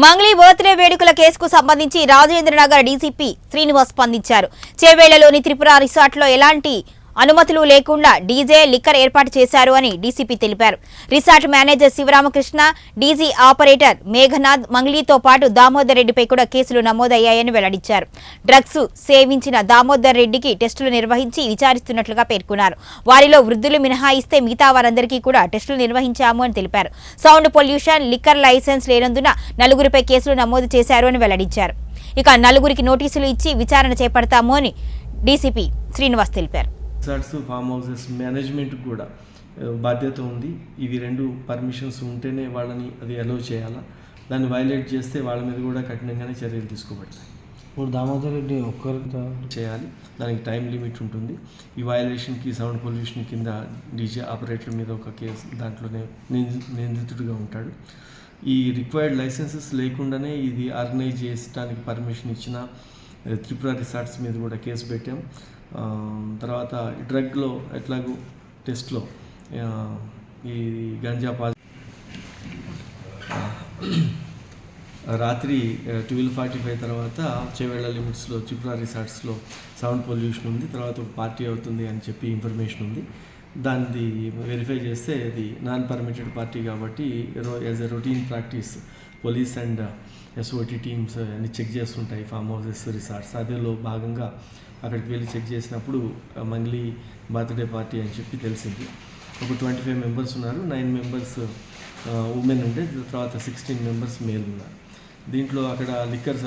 Mangli birthday వేడుకల కేసుకు సంబంధించి రాజేంద్రనగర్ డీసీపీ శ్రీనివాస్ స్పందించారు. చేవేళ్లలోని త్రిపుర రిసార్ట్లో ఎలాంటి అనుమతులు లేకుండా డీజే లిక్కర్ ఏర్పాటు చేశారు అని డీసీపీ తెలిపారు. Resort manager Sivaramakrishna, DG operator Meghanath, మంగ్లీతో పాటు దామోదర్ రెడ్డిపై కూడా కేసులు నమోదయ్యాయని వెల్లడించారు. డ్రగ్స్ సేవించిన దామోదర్ రెడ్డికి టెస్టులు నిర్వహించి విచారిస్తున్నట్లుగా పేర్కొన్నారు. వారిలో వృద్ధులు మినహాయిస్తే మిగతా వారందరికీ కూడా టెస్టులు నిర్వహించాము అని తెలిపారు. సౌండ్ పొల్యూషన్, లిక్కర్ లైసెన్స్ లేనందున నలుగురిపై కేసులు నమోదు చేశారు అని వెల్లడించారు. ఇక నలుగురికి నోటీసులు ఇచ్చి విచారణ చేపడతాము అని డీసీపీ శ్రీనివాస్ తెలిపారు. రిసార్ట్స్, ఫామ్ హౌసెస్ మేనేజ్మెంట్ కూడా బాధ్యత ఉంది. ఇవి రెండు పర్మిషన్స్ ఉంటేనే వాళ్ళని అది అలౌ చేయాలా. దాన్ని వైలేట్ చేస్తే వాళ్ళ మీద కూడా కఠినంగానే చర్యలు తీసుకోబడతాయి. ఇప్పుడు దామోదర్ రెడ్డి ఒక్కరు చేయాలి. దానికి టైం లిమిట్ ఉంటుంది. ఈ వైలేషన్కి, సౌండ్ పొల్యూషన్ కింద డీజే ఆపరేటర్ మీద ఒక కేసు, దాంట్లోనే నిందితుడిగా ఉంటాడు. ఈ రిక్వైర్డ్ లైసెన్సెస్ లేకుండానే ఇది ఆర్గనైజ్ చేయడానికి పర్మిషన్ ఇచ్చిన త్రిపుర రిసార్ట్స్ మీద కూడా కేసు పెట్టాం. తర్వాత డ్రగ్లో ఎట్లాగూ టెస్ట్లో ఈ గంజా రాత్రి 12:45 తర్వాత చేవేళ్ల లిమిట్స్లో త్రిపుర రిసార్ట్స్లో సౌండ్ పొల్యూషన్ ఉంది, తర్వాత ఒక పార్టీ అవుతుంది అని చెప్పి ఇన్ఫర్మేషన్ ఉంది. దాన్ని వెరిఫై చేస్తే అది నాన్ పర్మిటెడ్ పార్టీ కాబట్టి as a routine practice police and SOT teams అన్ని చెక్ చేస్తుంటాయి ఫామ్ హౌసెస్, రిసార్ట్స్. అదేలో భాగంగా అక్కడికి వెళ్ళి చెక్ చేసినప్పుడు మంగ్లీ బర్త్డే పార్టీ అని చెప్పి తెలిసింది. ఒక 25 మెంబర్స్ ఉన్నారు. 9 మెంబర్స్ ఉమెన్ ఉండే, తర్వాత 16 మెంబర్స్ మేల్ ఉన్నారు. దీంట్లో అక్కడ లిక్కర్